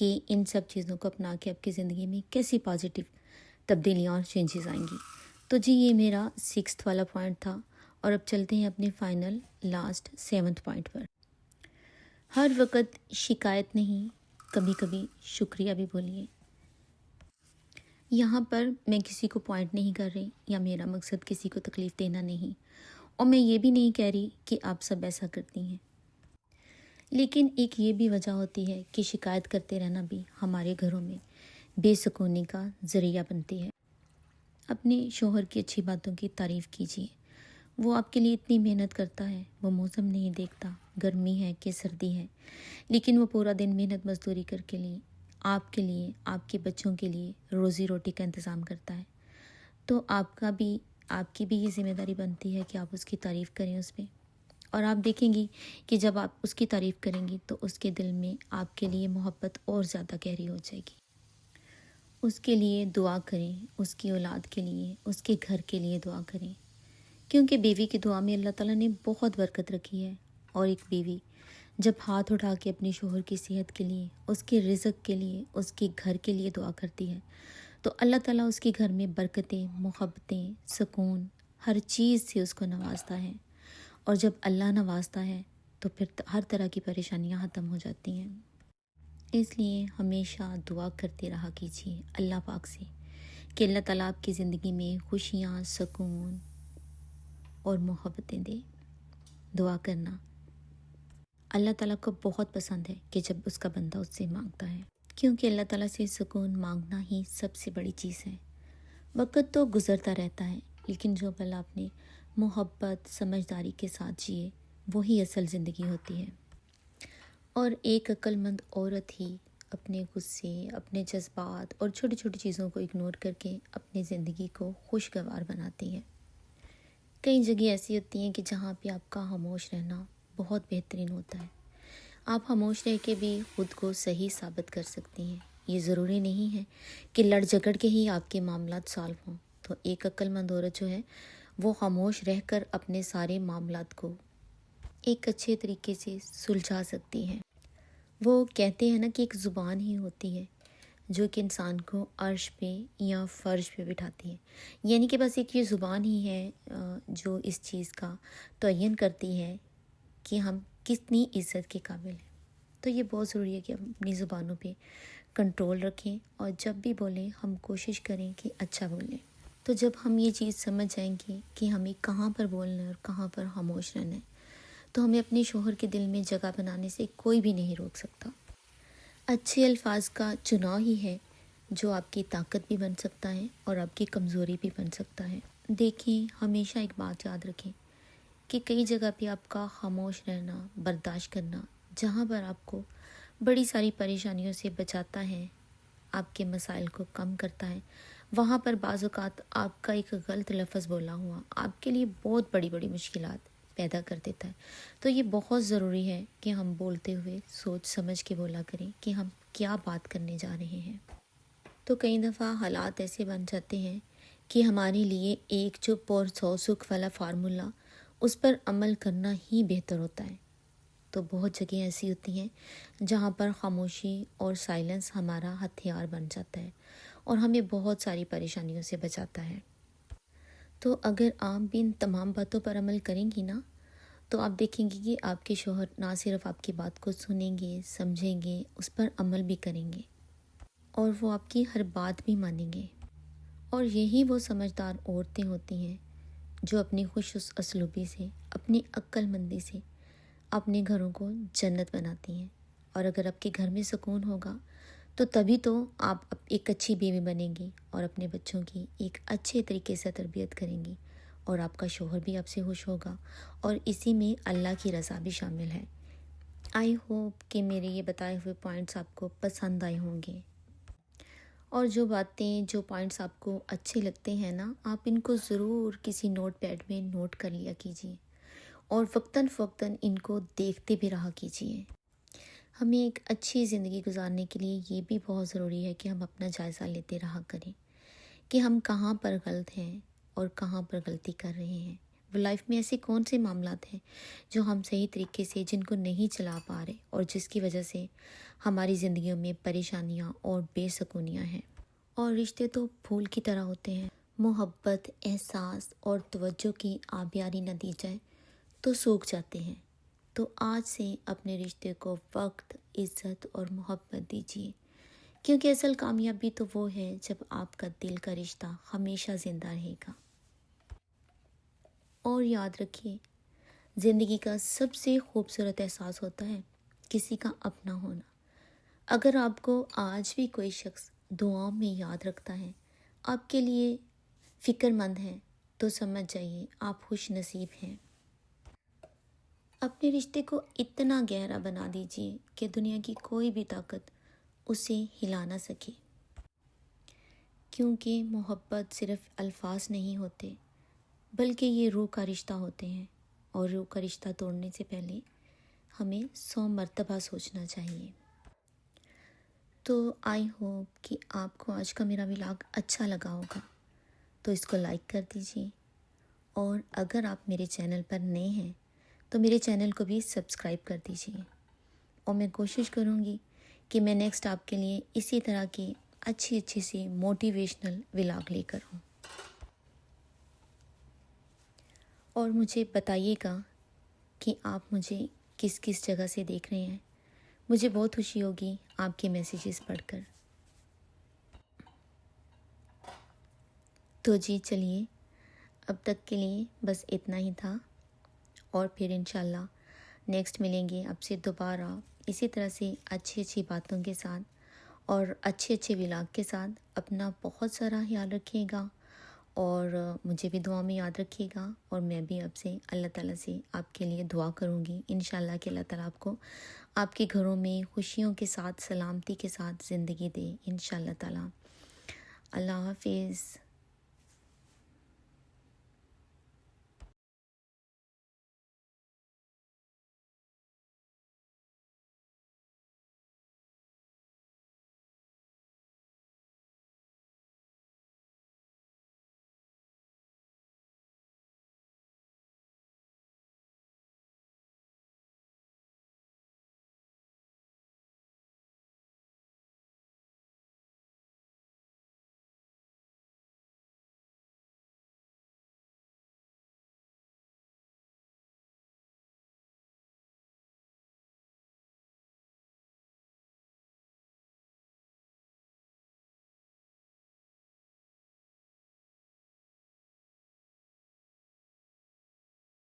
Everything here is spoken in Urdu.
کہ ان سب چیزوں کو اپنا کے آپ کی زندگی میں کیسی پازیٹیو تبدیلیاں اور چینجز آئیں گی۔ تو جی یہ میرا 6 والا پوائنٹ تھا، اور اب چلتے ہیں اپنے فائنل لاسٹ 7 پوائنٹ پر۔ ہر وقت شکایت نہیں، کبھی کبھی شکریہ بھی بولیے۔ یہاں پر میں کسی کو پوائنٹ نہیں کر رہی، یا میرا مقصد کسی کو تکلیف دینا نہیں، اور میں یہ بھی نہیں کہہ رہی کہ آپ سب ایسا کرتی ہیں، لیکن ایک یہ بھی وجہ ہوتی ہے کہ شکایت کرتے رہنا بھی ہمارے گھروں میں بے سکونی کا ذریعہ بنتی ہے۔ اپنے شوہر کی اچھی باتوں کی تعریف کیجیے، وہ آپ کے لیے اتنی محنت کرتا ہے، وہ موسم نہیں دیکھتا گرمی ہے کہ سردی ہے، لیکن وہ پورا دن محنت مزدوری کر کے لیے آپ کے لیے، آپ کے بچوں کے لیے روزی روٹی کا انتظام کرتا ہے۔ تو آپ کی بھی یہ ذمہ داری بنتی ہے کہ آپ اس کی تعریف کریں اس پہ، اور آپ دیکھیں گی کہ جب آپ اس کی تعریف کریں گی تو اس کے دل میں آپ کے لیے محبت اور زیادہ گہری ہو جائے گی۔ اس کے لیے دعا کریں، اس کی اولاد کے لیے، اس کے گھر کے لیے دعا کریں، کیونکہ بیوی کی دعا میں اللہ تعالیٰ نے بہت برکت رکھی ہے۔ اور ایک بیوی جب ہاتھ اٹھا کے اپنے شوہر کی صحت کے لیے، اس کے رزق کے لیے، اس کے گھر کے لیے دعا کرتی ہے، تو اللہ تعالیٰ اس کے گھر میں برکتیں، محبتیں، سکون، ہر چیز سے اس کو نوازتا ہے۔ اور جب اللہ نوازتا ہے تو پھر ہر طرح کی پریشانیاں ختم ہو جاتی ہیں۔ اس لیے ہمیشہ دعا کرتے رہا کیجیے اللہ پاک سے کہ اللہ تعالیٰ آپ کی زندگی میں خوشیاں، سکون اور محبتیں دے۔ دعا کرنا اللہ تعالیٰ کو بہت پسند ہے کہ جب اس کا بندہ اس سے مانگتا ہے، کیونکہ اللہ تعالیٰ سے سکون مانگنا ہی سب سے بڑی چیز ہے۔ وقت تو گزرتا رہتا ہے، لیکن جو پل آپ نے محبت، سمجھداری کے ساتھ جیے، وہی اصل زندگی ہوتی ہے۔ اور ایک عقل مند عورت ہی اپنے غصے، اپنے جذبات اور چھوٹی چھوٹی چیزوں کو اگنور کر کے اپنی زندگی کو خوشگوار بناتی ہے۔ کئی جگہ ایسی ہوتی ہیں کہ جہاں پہ آپ کا خاموش رہنا بہت بہترین ہوتا ہے۔ آپ خاموش رہ کے بھی خود کو صحیح ثابت کر سکتی ہیں۔ یہ ضروری نہیں ہے کہ لڑ جھگڑ کے ہی آپ کے معاملات سالو ہوں۔ تو ایک عقل مند عورت جو ہے وہ خاموش رہ کر اپنے سارے معاملات کو ایک اچھے طریقے سے سلجھا سکتی ہیں۔ وہ کہتے ہیں نا کہ ایک زبان ہی ہوتی ہے جو کہ انسان کو عرش پہ یا فرش پہ بٹھاتی ہے، یعنی کہ بس ایک یہ زبان ہی ہے جو اس چیز کا تعین کرتی ہے کہ ہم کتنی عزت کے قابل ہیں۔ تو یہ بہت ضروری ہے کہ ہم اپنی زبانوں پہ کنٹرول رکھیں، اور جب بھی بولیں ہم کوشش کریں کہ اچھا بولیں۔ تو جب ہم یہ چیز سمجھ جائیں گے کہ ہمیں کہاں پر بولنا ہے اور کہاں پر خاموش رہنا ہے، تو ہمیں اپنے شوہر کے دل میں جگہ بنانے سے کوئی بھی نہیں روک سکتا۔ اچھے الفاظ کا چناؤ ہی ہے جو آپ کی طاقت بھی بن سکتا ہے اور آپ کی کمزوری بھی بن سکتا ہے۔ دیکھیں، ہمیشہ ایک بات یاد رکھیں کہ کئی جگہ پہ آپ کا خاموش رہنا، برداشت کرنا، جہاں پر آپ کو بڑی ساری پریشانیوں سے بچاتا ہے، آپ کے مسائل کو کم کرتا ہے، وہاں پر بعض اوقات آپ کا ایک غلط لفظ بولا ہوا آپ کے لیے بہت بڑی بڑی مشکلات پیدا کر دیتا ہے۔ تو یہ بہت ضروری ہے کہ ہم بولتے ہوئے سوچ سمجھ کے بولا کریں کہ ہم کیا بات کرنے جا رہے ہیں۔ تو کئی دفعہ حالات ایسے بن جاتے ہیں کہ ہمارے لیے ایک چپ اور 100 سکھ والا فارمولا، اس پر عمل کرنا ہی بہتر ہوتا ہے۔ تو بہت جگہیں ایسی ہوتی ہیں جہاں پر خاموشی اور سائلنس ہمارا ہتھیار بن جاتا ہے اور ہمیں بہت ساری پریشانیوں سے بچاتا ہے۔ تو اگر آپ بھی ان تمام باتوں پر عمل کریں گی نا، تو آپ دیکھیں گے کہ آپ کے شوہر نہ صرف آپ کی بات کو سنیں گے، سمجھیں گے، اس پر عمل بھی کریں گے، اور وہ آپ کی ہر بات بھی مانیں گے۔ اور یہی وہ سمجھدار عورتیں ہوتی ہیں جو اپنی خوش اسلوبی سے، اپنی عقل مندی سے اپنے گھروں کو جنت بناتی ہیں۔ اور اگر آپ کے گھر میں سکون ہوگا تو تبھی تو آپ ایک اچھی بیوی بنیں گی اور اپنے بچوں کی ایک اچھے طریقے سے تربیت کریں گی، اور آپ کا شوہر بھی آپ سے خوش ہوگا، اور اسی میں اللہ کی رضا بھی شامل ہے۔ آئی ہوپ کہ میرے یہ بتائے ہوئے پوائنٹس آپ کو پسند آئے ہوں گے، اور جو باتیں، جو پوائنٹس آپ کو اچھے لگتے ہیں نا، آپ ان کو ضرور کسی نوٹ پیڈ میں نوٹ کر لیا کیجیے، اور وقتاً فوقتاً ان کو دیکھتے بھی رہا کیجیے۔ ہمیں ایک اچھی زندگی گزارنے کے لیے یہ بھی بہت ضروری ہے کہ ہم اپنا جائزہ لیتے رہا کریں کہ ہم کہاں پر غلط ہیں اور کہاں پر غلطی کر رہے ہیں۔ لائف میں ایسے کون سے معاملات ہیں جو ہم صحیح طریقے سے جن کو نہیں چلا پا رہے اور جس کی وجہ سے ہماری زندگیوں میں پریشانیاں اور بے سکونیاں ہیں۔ اور رشتے تو پھول کی طرح ہوتے ہیں، محبت، احساس اور توجہ کی آبیاری نتیجہ تو سوکھ جاتے ہیں۔ تو آج سے اپنے رشتے کو وقت، عزت اور محبت دیجیے، کیونکہ اصل کامیابی تو وہ ہے جب آپ کا دل کا رشتہ ہمیشہ زندہ رہے گا۔ اور یاد رکھیے، زندگی کا سب سے خوبصورت احساس ہوتا ہے کسی کا اپنا ہونا۔ اگر آپ کو آج بھی کوئی شخص دعاؤں میں یاد رکھتا ہے، آپ کے لیے فکر مند ہے، تو سمجھ جائیے آپ خوش نصیب ہیں۔ اپنے رشتے کو اتنا گہرا بنا دیجیے کہ دنیا کی کوئی بھی طاقت اسے ہلا نہ سکے، کیونکہ محبت صرف الفاظ نہیں ہوتے، بلکہ یہ روح کا رشتہ ہوتے ہیں، اور روح کا رشتہ توڑنے سے پہلے ہمیں 100 مرتبہ سوچنا چاہیے۔ تو آئی ہوپ کہ آپ کو آج کا میرا ولاگ اچھا لگا ہوگا، تو اس کو لائک کر دیجیے، اور اگر آپ میرے چینل پر نئے ہیں تو میرے چینل کو بھی سبسکرائب کر دیجیے، اور میں کوشش کروں گی کہ میں نیکسٹ آپ کے لیے اسی طرح کی اچھی سی موٹیویشنل ولاگ لے کر ہوں۔ اور مجھے بتائیے گا کہ آپ مجھے کس کس جگہ سے دیکھ رہے ہیں، مجھے بہت خوشی ہوگی آپ کے میسیجز پڑھ کر۔ تو جی چلیے، اب تک کے لیے بس اتنا ہی تھا، اور پھر انشاءاللہ نیکسٹ ملیں گے آپ سے دوبارہ اسی طرح سے اچھی باتوں کے ساتھ اور اچھے ولاگ کے ساتھ۔ اپنا بہت سارا خیال رکھیے گا، اور مجھے بھی دعا میں یاد رکھیے گا، اور میں بھی آپ سے اللہ تعالیٰ سے آپ کے لیے دعا کروں گی انشاءاللہ کہ اللہ تعالیٰ آپ کو آپ کے گھروں میں خوشیوں کے ساتھ، سلامتی کے ساتھ زندگی دے انشاءاللہ تعالیٰ۔ اللہ حافظ۔